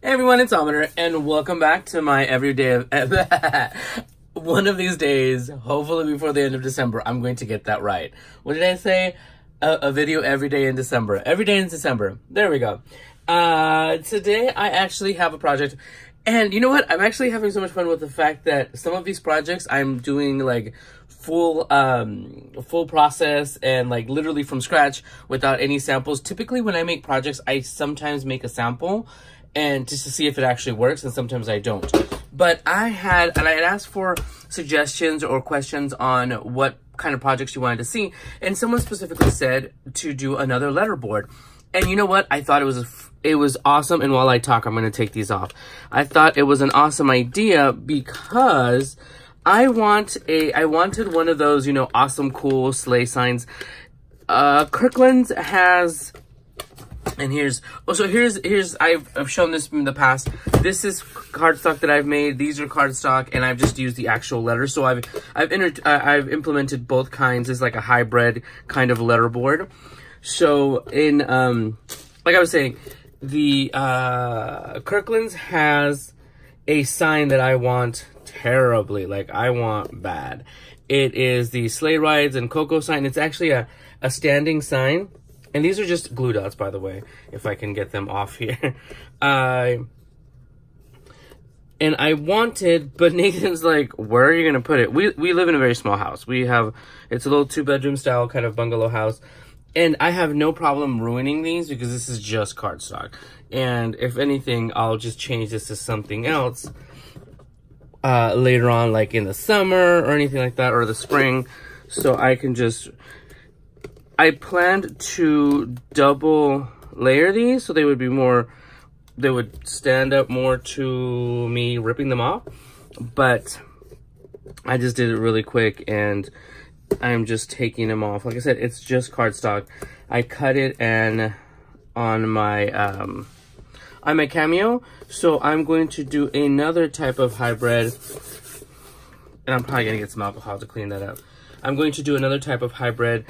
Hey everyone, it's Ometer, and welcome back to my everyday. One of these days, hopefully before the end of December, I'm going to get that right. What did I say? A video every day in December. Every day in December. There we go. Today I actually have a project, and you know what? I'm actually having so much fun with the fact that some of these projects I'm doing like full process and like literally from scratch without any samples. Typically when I make projects, I sometimes make a sample and just to see if it actually works, and sometimes I don't. But I had asked for suggestions or questions on what kind of projects you wanted to see, and someone specifically said to do another letterboard. And you know what? I thought it was awesome, and while I talk, I'm going to take these off. I thought it was an awesome idea because I wanted one of those, you know, awesome, cool sleigh signs. Kirkland's has... And here's I've shown this in the past. This is cardstock that I've made. These are cardstock, and I've just used the actual letters. So I've implemented both kinds as like a hybrid kind of letterboard. So in like I was saying, the Kirkland's has a sign that I want terribly, like I want bad. It is the sleigh rides and cocoa sign. It's actually a standing sign. And these are just glue dots, by the way, if I can get them off here. And I wanted, but Nathan's like, where are you going to put it? We live in a very small house. It's a little 2-bedroom style kind of bungalow house. And I have no problem ruining these because this is just cardstock. And if anything, I'll just change this to something else later on, like in the summer or anything like that, or the spring. So I can just... I planned to double layer these so they would stand up more to me ripping them off, but I just did it really quick and I'm just taking them off. Like I said, it's just cardstock. I cut it on my Cameo, so I'm going to do another type of hybrid, and I'm probably gonna get some alcohol to clean that up. I'm going to do another type of hybrid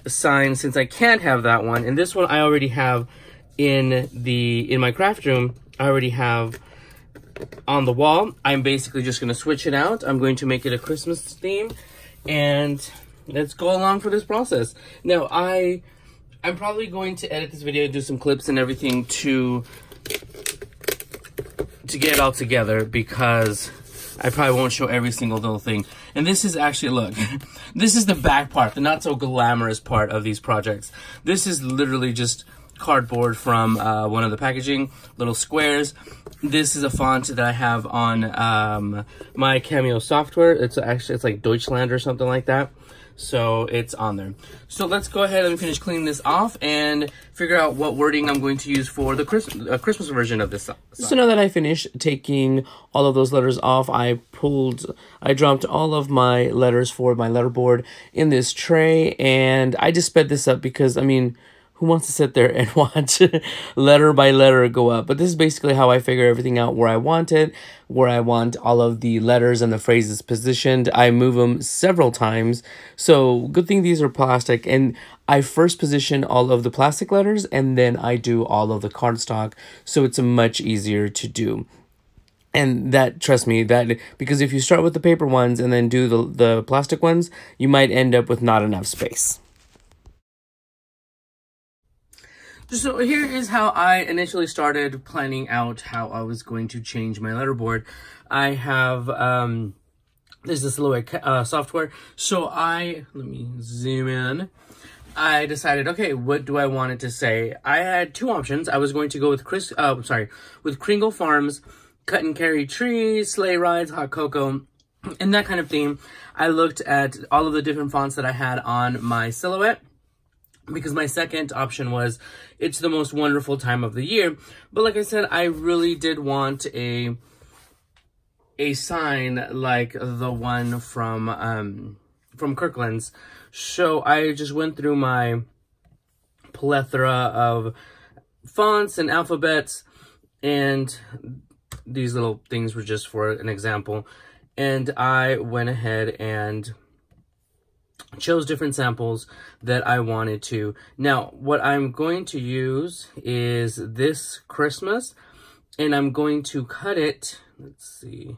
sign since I can't have that one, and this one I already have in my craft room. I already have on the wall. I'm basically just going to switch it out. I'm going to make it a Christmas theme, and let's go along for this process. Now I'm probably going to edit this video, do some clips and everything to get it all together, because I probably won't show every single little thing. And this is actually, look, this is the back part, the not so glamorous part of these projects. This is literally just cardboard from one of the packaging, little squares. This is a font that I have on my Cameo software. It's like Deutschland or something like that. So it's on there. So let's go ahead and finish cleaning this off and figure out what wording I'm going to use for the Christmas version of this song. So now that I finished taking all of those letters off, I dropped all of my letters for my letterboard in this tray, and I just sped this up because, I mean, who wants to sit there and watch letter by letter go up? But this is basically how I figure everything out, where I want it, where I want all of the letters and the phrases positioned. I move them several times. So good thing these are plastic. And I first position all of the plastic letters, and then I do all of the cardstock. So it's much easier to do. And that, trust me, because if you start with the paper ones and then do the plastic ones, you might end up with not enough space. So here is how I initially started planning out how I was going to change my letterboard. I have, there's this Silhouette software. So let me zoom in. I decided, okay, what do I want it to say? I had two options. I was going to go with with Kringle Farms, cut and carry trees, sleigh rides, hot cocoa, and that kind of theme. I looked at all of the different fonts that I had on my Silhouette, because my second option was, it's the most wonderful time of the year. But like I said, I really did want a sign like the one from Kirkland's. So I just went through my plethora of fonts and alphabets, and these little things were just for an example. And I went ahead and chose different samples that I wanted to. Now, what I'm going to use is this Christmas and I'm going to cut it. Let's see.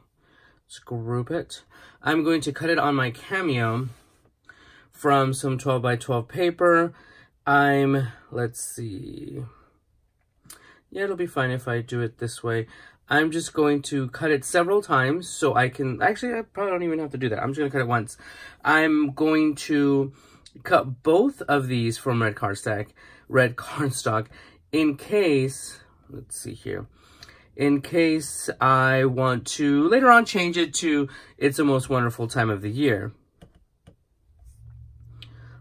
Let's group it. I'm going to cut it on my Cameo from some 12 by 12 paper. Let's see. Yeah, it'll be fine if I do it this way. I'm just going to cut it several times so I can, actually, I probably don't even have to do that. I'm just going to cut it once. I'm going to cut both of these from red cardstock in case, let's see here, in case I want to later on change it to It's the Most Wonderful Time of the Year.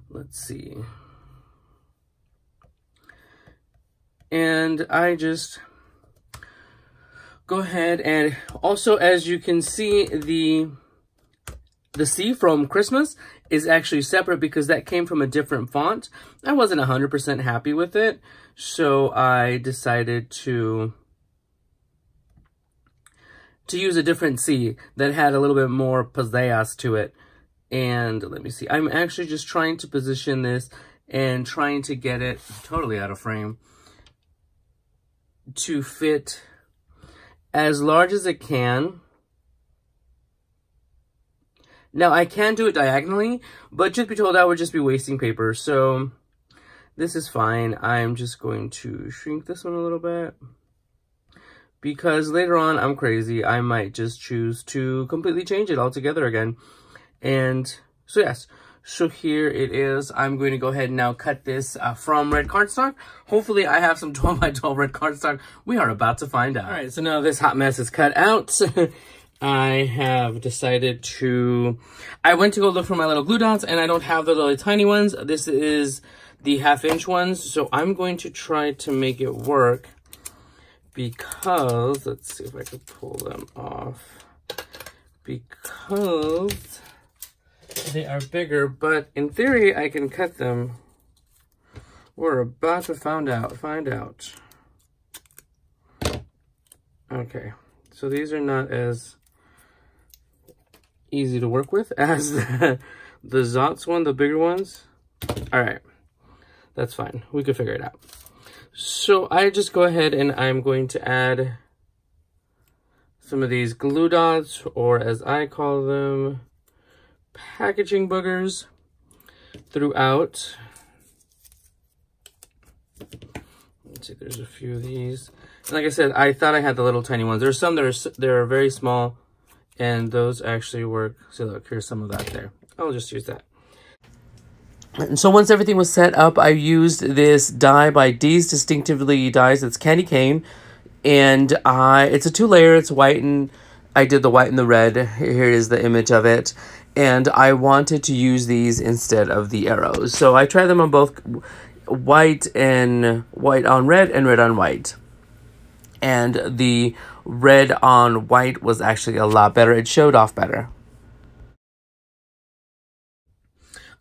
Let's see. And I just go ahead and also, as you can see, the C from Christmas is actually separate because that came from a different font. I wasn't 100% happy with it, so I decided to use a different C that had a little bit more pizzazz to it. And let me see, I'm actually just trying to position this and trying to get it totally out of frame to fit as large as it can. Now, I can do it diagonally, but just be told I would just be wasting paper. So this is fine. I'm just going to shrink this one a little bit because later on, I'm crazy. I might just choose to completely change it altogether again. And so yes, so here it is. I'm going to go ahead and now cut this from red cardstock. Hopefully I have some 12 by 12 red cardstock. We are about to find out. All right, so now this hot mess is cut out. I have decided I went to go look for my little glue dots and I don't have the little tiny ones. This is the 1/2 inch ones. So I'm going to try to make it work because, let's see if I can pull them off. Because they are bigger, but in theory, I can cut them. We're about to find out. Okay, so these are not as easy to work with as the Zots one, the bigger ones. All right, that's fine. We could figure it out. So I just go ahead and I'm going to add some of these glue dots, or as I call them, packaging boogers, throughout. Let's see, there's a few of these. And like I said, I thought I had the little tiny ones. There's some that are very small, and those actually work. So look, here's some of that there. I'll just use that. And so once everything was set up, I used this die by D's Distinctively Dies. It's candy cane. And it's a 2-layer. It's white, and I did the white and the red. Here is the image of it. And I wanted to use these instead of the arrows. So I tried them on both white on red and red on white. And the red on white was actually a lot better. It showed off better.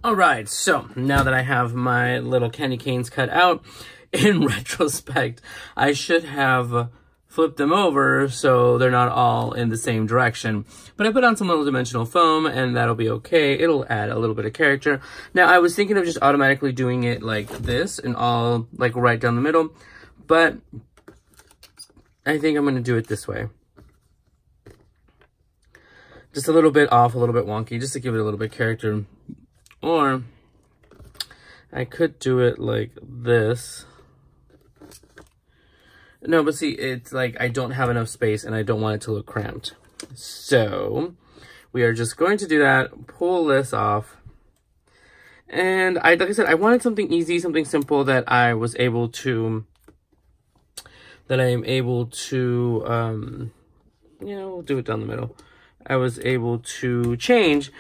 All right, so now that I have my little candy canes cut out, in retrospect, I should have flipped them over so they're not all in the same direction. But I put on some little dimensional foam, and that'll be okay. It'll add a little bit of character. Now, I was thinking of just automatically doing it like this and all like right down the middle, but I think I'm going to do it this way. Just a little bit off, a little bit wonky, just to give it a little bit of character. Or I could do it like this. No, but see, it's like I don't have enough space and I don't want it to look cramped. So we are just going to do that, pull this off. And like I said, I wanted something easy, something simple that I am able to, we'll do it down the middle. I was able to change.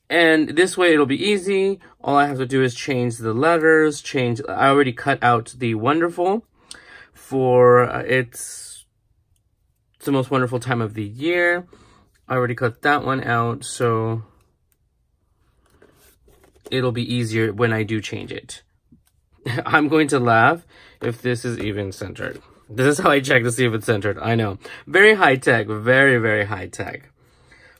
And this way it'll be easy. All I have to do is change the letters, I already cut out the wonderful for it's the most wonderful time of the year. I already cut that one out, so it'll be easier when I do change it. I'm going to laugh if this is even centered. This is how I check to see if it's centered. I know. Very high tech, very, very high tech.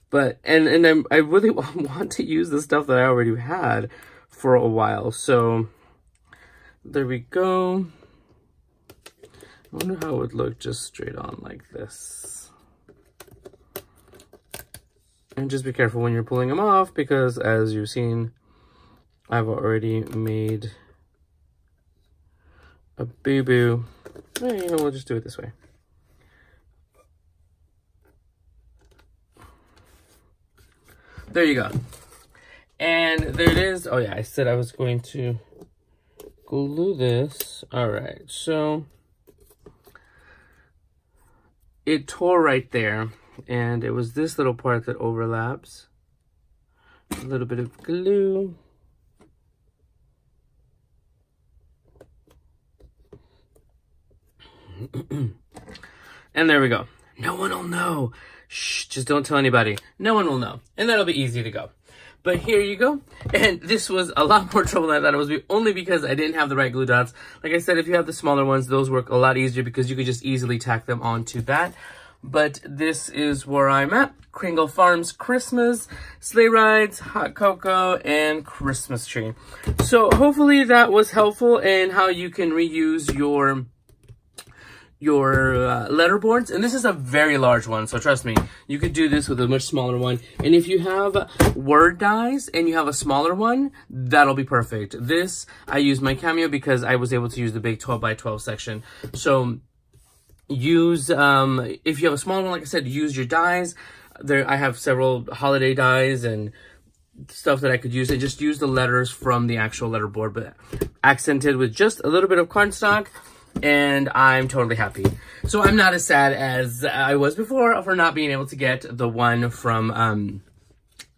But, and I really want to use the stuff that I already had for a while. So, there we go. wonder how it would look just straight on like this. And just be careful when you're pulling them off, because as you've seen, I've already made a boo-boo. You know, we'll just do it this way. There you go. And there it is. Oh yeah, I said I was going to glue this. All right, so it tore right there, and it was this little part that overlaps. A little bit of glue. And there we go. No one will know. Shh, just don't tell anybody. No one will know. And that'll be easy to go. But here you go. And this was a lot more trouble than I thought it was, only because I didn't have the right glue dots. Like I said, if you have the smaller ones, those work a lot easier because you could just easily tack them onto that. But this is where I'm at. Kringle Farms Christmas, sleigh rides, hot cocoa, and Christmas tree. So hopefully that was helpful in how you can reuse your letterboards. And this is a very large one, so trust me, you could do this with a much smaller one. And if you have word dies and you have a smaller one, that'll be perfect. This, I used my Cameo because I was able to use the big 12 by 12 section. So use, if you have a smaller one, like I said, use your dies. There, I have several holiday dies and stuff that I could use, and just use the letters from the actual letterboard, but accented with just a little bit of cardstock. And I'm totally happy. So I'm not as sad as I was before for not being able to get the one from,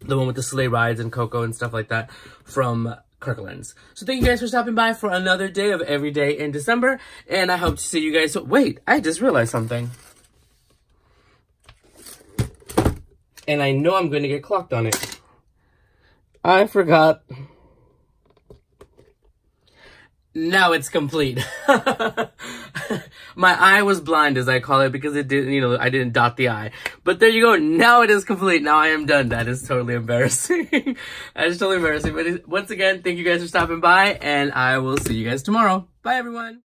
the one with the sleigh rides and cocoa and stuff like that from Kirkland's. So thank you guys for stopping by for another day of Every Day in December. And I hope to see you guys. So wait, I just realized something. And I know I'm going to get clocked on it. I forgot. Now it's complete. My eye was blind, as I call it, because it didn't, you know, I didn't dot the I. But there you go. Now it is complete. Now I am done. That is totally embarrassing. That is totally embarrassing. But once again, thank you guys for stopping by, and I will see you guys tomorrow. Bye, everyone.